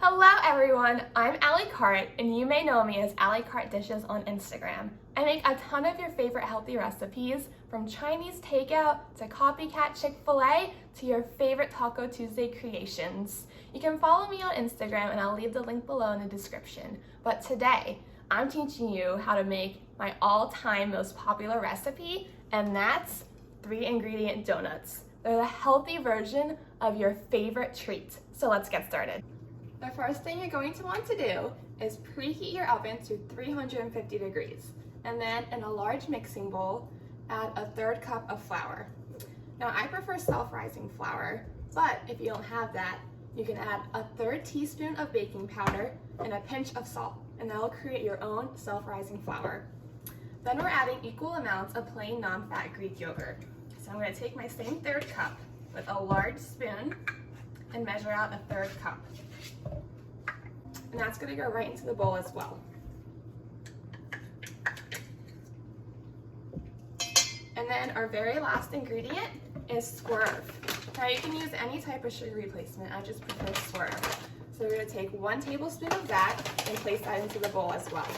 Hello everyone, I'm Allie Carte, and you may know me as Allie Carte Dishes on Instagram. I make a ton of your favorite healthy recipes, from Chinese takeout to copycat Chick-fil-A to your favorite Taco Tuesday creations. You can follow me on Instagram and I'll leave the link below in the description. But today, I'm teaching you how to make my all-time most popular recipe, and that's 3-ingredient donuts. They're the healthy version of your favorite treat. So let's get started. The first thing you're going to want to do is preheat your oven to 350 degrees. And then in a large mixing bowl, add a 1/3 cup of flour. Now I prefer self-rising flour, but if you don't have that, you can add a 1/3 teaspoon of baking powder and a pinch of salt, and that will create your own self-rising flour. Then we're adding equal amounts of plain non-fat Greek yogurt. So I'm going to take my same 1/3 cup with a large spoon and measure out a 1/3 cup. And that's going to go right into the bowl as well. And then our very last ingredient is Swerve. Now you can use any type of sugar replacement, I just prefer Swerve. So we're going to take 1 tablespoon of that and place that into the bowl as well.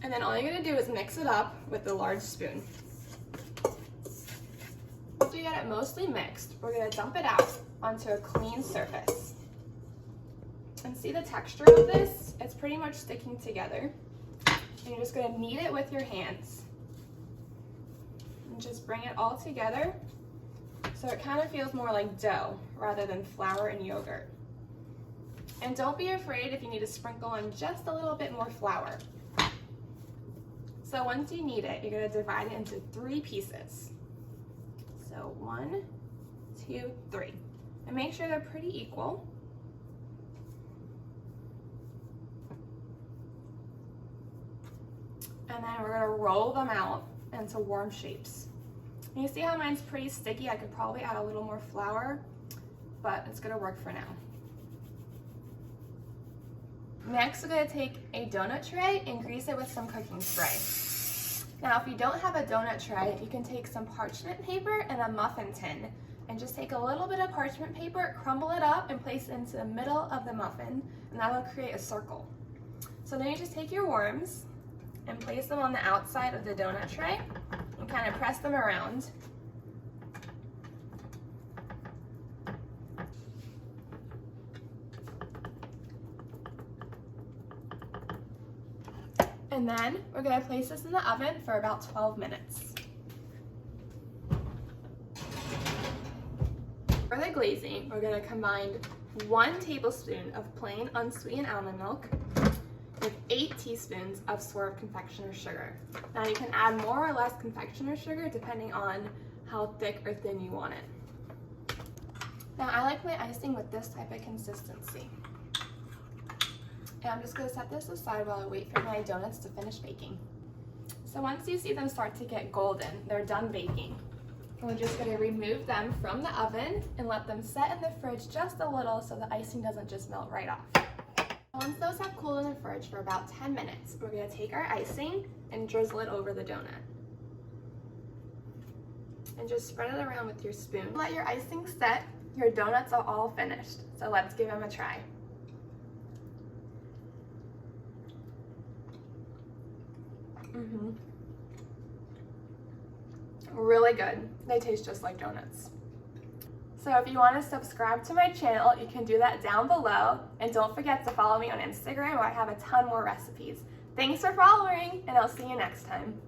And then all you're going to do is mix it up with the large spoon. Once you get it mostly mixed, we're going to dump it out onto a clean surface. And see the texture of this? It's pretty much sticking together. And you're just going to knead it with your hands. And just bring it all together so it kind of feels more like dough rather than flour and yogurt. And don't be afraid if you need to sprinkle in just a little bit more flour. So once you knead it, you're going to divide it into 3 pieces. So 1, 2, 3. And make sure they're pretty equal. And then we're going to roll them out into warm shapes. And you see how mine's pretty sticky? I could probably add a little more flour, but it's going to work for now. Next, we're going to take a donut tray and grease it with some cooking spray. Now, if you don't have a donut tray, you can take some parchment paper and a muffin tin, and just take a little bit of parchment paper, crumble it up, and place it into the middle of the muffin, and that will create a circle. So then you just take your worms and place them on the outside of the donut tray and kind of press them around. And then we're going to place this in the oven for about 12 minutes. For the glazing, we're going to combine 1 tablespoon of plain unsweetened almond milk with 8 teaspoons of Swerve confectioners sugar. Now you can add more or less confectioners sugar depending on how thick or thin you want it. Now I like my icing with this type of consistency. And I'm just going to set this aside while I wait for my donuts to finish baking. So once you see them start to get golden, they're done baking. We're just going to remove them from the oven and let them set in the fridge just a little so the icing doesn't just melt right off. Once those have cooled in the fridge for about 10 minutes, we're going to take our icing and drizzle it over the donut. And just spread it around with your spoon. Let your icing set. Your donuts are all finished, so let's give them a try. Really good. They taste just like donuts. So if you want to subscribe to my channel, you can do that down below. And don't forget to follow me on Instagram where I have a ton more recipes. Thanks for following, and I'll see you next time.